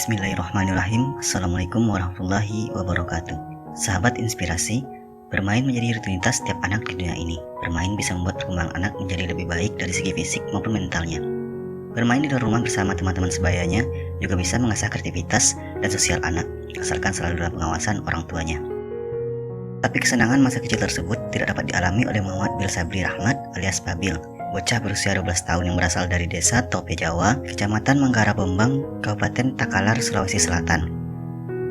Bismillahirrahmanirrahim. Assalamualaikum warahmatullahi wabarakatuh. Sahabat inspirasi, bermain menjadi rutinitas setiap anak di dunia ini. Bermain bisa membuat perkembangan anak menjadi lebih baik dari segi fisik maupun mentalnya. Bermain di luar rumah bersama teman-teman sebayanya juga bisa mengasah kreativitas dan sosial anak, asalkan selalu dalam pengawasan orang tuanya. Tapi kesenangan masa kecil tersebut tidak dapat dialami oleh Muhammad Bil Sabri Rahmat alias Babil, bocah berusia 12 tahun yang berasal dari desa Tope Jawa, Kecamatan Manggarai Bombang, Kabupaten Takalar, Sulawesi Selatan.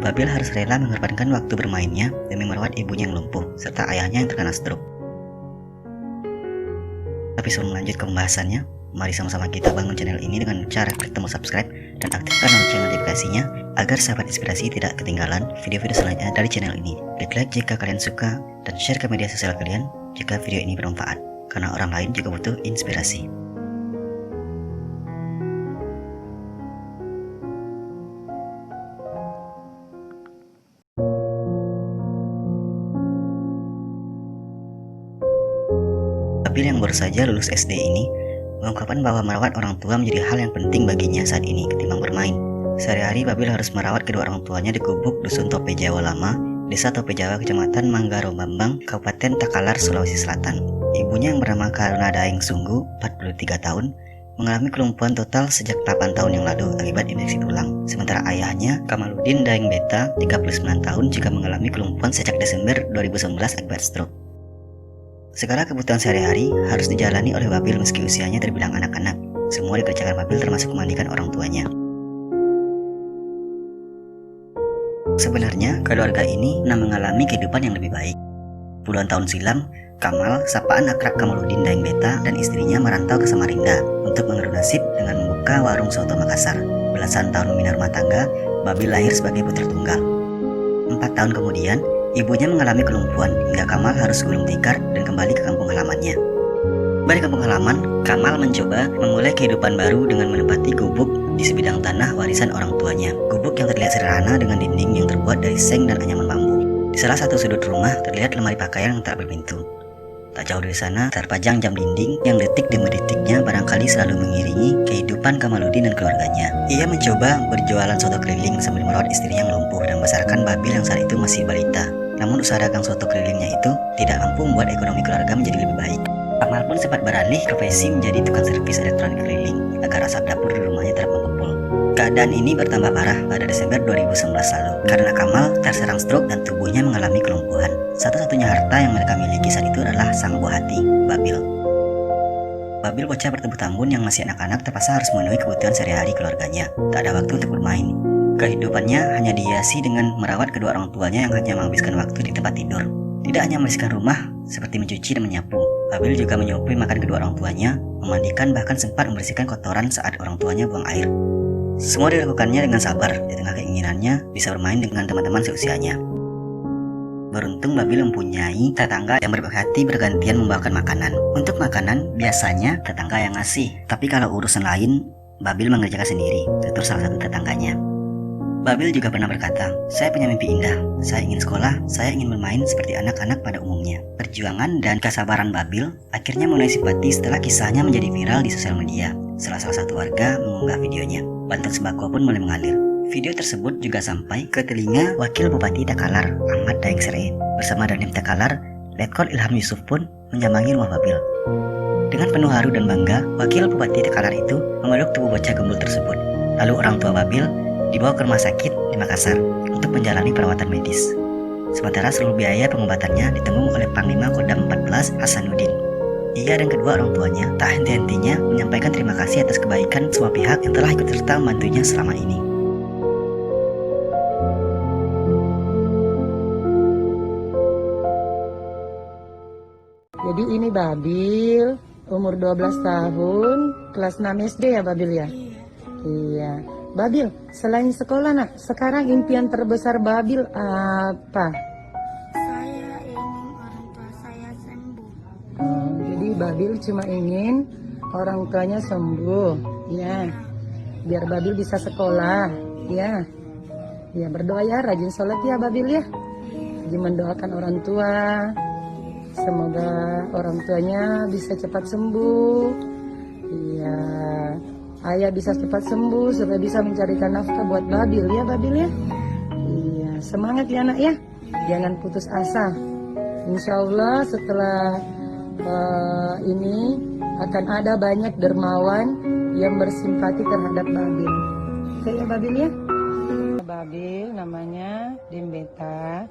Babil harus rela mengorbankan waktu bermainnya demi merawat ibunya yang lumpuh, serta ayahnya yang terkena stroke. Tapi sebelum lanjut ke pembahasannya, mari sama-sama kita bangun channel ini dengan cara klik tombol subscribe dan aktifkan lonceng notifikasinya agar sahabat inspirasi tidak ketinggalan video-video selanjutnya dari channel ini. Klik like jika kalian suka dan share ke media sosial kalian jika video ini bermanfaat, karena orang lain juga butuh inspirasi. Babil yang baru saja lulus SD ini mengungkapkan bahwa merawat orang tua menjadi hal yang penting baginya saat ini ketimbang bermain. Sehari-hari Babil harus merawat kedua orang tuanya di gubuk Dusun Tope Jawa Lama, Desa Tope Jawa, Kecamatan Manggarai Bombang, Kabupaten Takalar, Sulawesi Selatan. Ibunya yang bernama Karuna Daeng Sunggu, 43 tahun, mengalami kelumpuhan total sejak 8 tahun yang lalu akibat infeksi tulang. Sementara ayahnya, Kamaluddin Daeng Beta, 39 tahun, juga mengalami kelumpuhan sejak Desember 2019 akibat stroke. Segala kebutuhan sehari-hari harus dijalani oleh Babil meski usianya terbilang anak-anak. Semua dikerjakan Babil termasuk memandikan orang tuanya. Sebenarnya, keluarga ini pernah mengalami kehidupan yang lebih baik. Puluhan tahun silam, Kamal, sapaan akrab Kamaluddin Daeng Beta, dan istrinya merantau ke Samarinda untuk mengeruk nasib dengan membuka warung soto Makassar. Belasan tahun membina rumah tangga, Babil lahir sebagai putra tunggal. 4 tahun kemudian, ibunya mengalami kelumpuhan hingga Kamal harus gulung tikar dan kembali ke kampung halamannya. Di kampung halaman, Kamal mencoba memulai kehidupan baru dengan menempati gubuk di sebidang tanah warisan orang tuanya. Gubuk yang terlihat sederhana dengan dinding yang terbuat dari seng dan anyaman bambu. Di salah satu sudut rumah terlihat lemari pakaian yang tak berpintu. Tak jauh dari sana terpajang jam dinding yang detik demi detiknya barangkali selalu mengiringi kehidupan Kamaluddin dan keluarganya. Ia mencoba berjualan soto keliling sambil merawat istrinya yang lumpuh dan membesarkan Babil yang saat itu masih balita. Namun usaha dagang soto kelilingnya itu tidak mampu membuat ekonomi keluarga menjadi lebih baik. Kamal pun sempat beralih profesi menjadi tukang servis elektronik keliling agar asap dapur di rumahnya tetap mengepul. Keadaan ini bertambah parah pada Desember 2019 lalu karena Kamal terserang stroke dan tubuhnya mengalami kelumpuhan. Satu-satunya harta yang mereka miliki saat itu adalah sang buah hati, Babil. Babil, bocah bertubuh tambun yang masih anak-anak, terpaksa harus memenuhi kebutuhan sehari-hari keluarganya. Tak ada waktu untuk bermain. Kehidupannya hanya dihiasi dengan merawat kedua orang tuanya yang hanya menghabiskan waktu di tempat tidur. Tidak hanya membersihkan rumah seperti mencuci dan menyapu, Babil juga menyuapi makan kedua orang tuanya, memandikan, bahkan sempat membersihkan kotoran saat orang tuanya buang air. Semua dilakukannya dengan sabar di tengah keinginannya bisa bermain dengan teman-teman seusianya. Beruntung Babil mempunyai tetangga yang berbaik hati bergantian membawakan makanan. Untuk makanan biasanya tetangga yang ngasih, tapi kalau urusan lain Babil mengerjakan sendiri, tutur salah satu tetangganya. Babil juga pernah berkata, "Saya punya mimpi indah. Saya ingin sekolah, saya ingin bermain seperti anak-anak pada umumnya." Perjuangan dan kesabaran Babil akhirnya mulai simpati setelah kisahnya menjadi viral di sosial media. Salah satu warga mengunggah videonya. Bantuan sembako pun mulai mengalir. Video tersebut juga sampai ke telinga Wakil Bupati Takalar, Ahmad Daeng Sere. Bersama Dandim Takalar, Letkol Ilham Yusuf pun menyambangi rumah Babil. Dengan penuh haru dan bangga, Wakil Bupati Takalar itu memeluk tubuh bocah gembul tersebut. Lalu orang tua Babil dibawa ke rumah sakit di Makassar untuk menjalani perawatan medis. Sementara seluruh biaya pengobatannya ditanggung oleh Panglima Kodam 14 Hasanuddin. Ia dan kedua orang tuanya tak henti-hentinya menyampaikan terima kasih atas kebaikan semua pihak yang telah ikut serta membantunya selama ini. Jadi ini Babil, umur 12 tahun, kelas 6 SD ya Babil ya? Iya. Babil, selain sekolah nak, sekarang impian terbesar Babil apa? Saya ingin orang tua saya sembuh. Jadi Babil cuma ingin orang tuanya sembuh, ya. Biar Babil bisa sekolah, ya. Ya berdoa ya, rajin sholat ya Babil ya. Jadi mendoakan orang tua, semoga orang tuanya bisa cepat sembuh. Iya. ayah bisa cepat sembuh supaya bisa mencarikan nafkah buat Babil ya Babil ya. Iya, semangat ya anak ya, jangan putus asa. Insya Allah setelah ini akan ada banyak dermawan yang bersimpati terhadap Babil. Oke ya Babil ya. Babil namanya Dembeta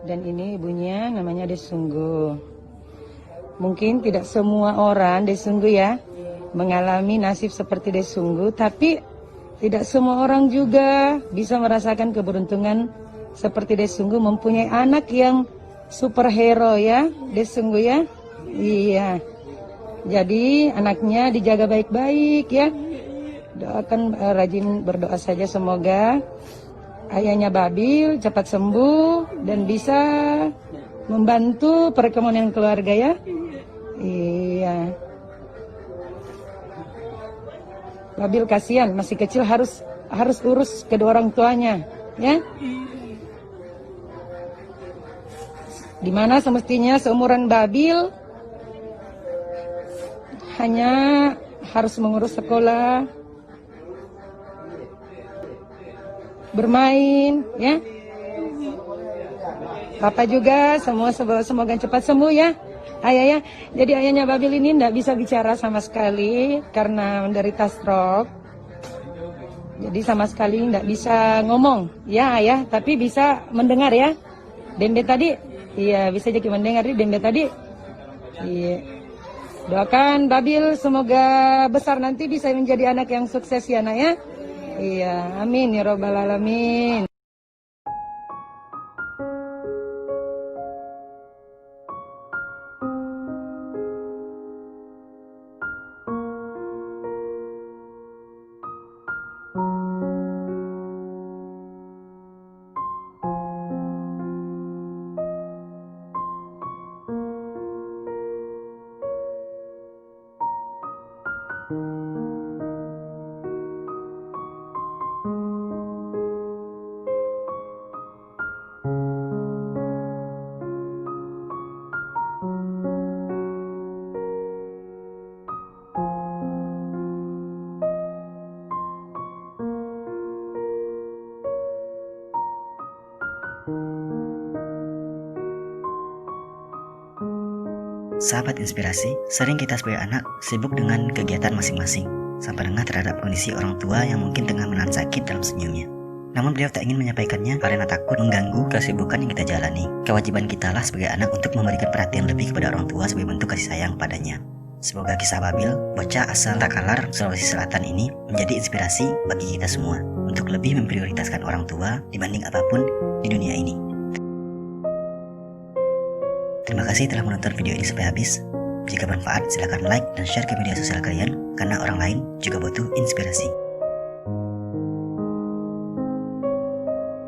dan ini ibunya namanya Desunggu. Mungkin tidak semua orang Desunggu ya mengalami nasib seperti Desunggu, tapi tidak semua orang juga bisa merasakan keberuntungan seperti Desunggu mempunyai anak yang superhero ya Desunggu ya. Iya. Jadi anaknya dijaga baik-baik ya. Doakan rajin berdoa saja semoga ayahnya Babil cepat sembuh dan bisa membantu perekonomian keluarga ya. Iya. Babil kasihan masih kecil harus urus kedua orang tuanya ya. Dimana semestinya seumuran Babil hanya harus mengurus sekolah, bermain, ya. Papa juga semoga cepat sembuh ya, ayah ya. Jadi ayahnya Babil ini tidak bisa bicara sama sekali karena menderita stroke. Jadi sama sekali tidak bisa ngomong, ya ayah. Tapi bisa mendengar ya. Dembe tadi, iya bisa jadi mendengar di Dembe tadi. Iya. Doakan Babil semoga besar nanti bisa menjadi anak yang sukses ya nak ya. Iya, amin ya robbal alamin. Sahabat inspirasi, sering kita sebagai anak sibuk dengan kegiatan masing-masing, sampai lengah terhadap kondisi orang tua yang mungkin tengah menahan sakit dalam senyumnya. Namun beliau tak ingin menyampaikannya karena takut mengganggu kesibukan yang kita jalani. Kewajiban kita lah sebagai anak untuk memberikan perhatian lebih kepada orang tua sebagai bentuk kasih sayang padanya. Semoga kisah Babil, bocah asal Takalar, Sulawesi Selatan ini menjadi inspirasi bagi kita semua untuk lebih memprioritaskan orang tua dibanding apapun di dunia ini. Terima kasih telah menonton video ini sampai habis. Jika bermanfaat, silahkan like dan share ke media sosial kalian, karena orang lain juga butuh inspirasi.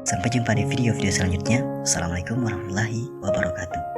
Sampai jumpa di video-video selanjutnya. Assalamualaikum warahmatullahi wabarakatuh.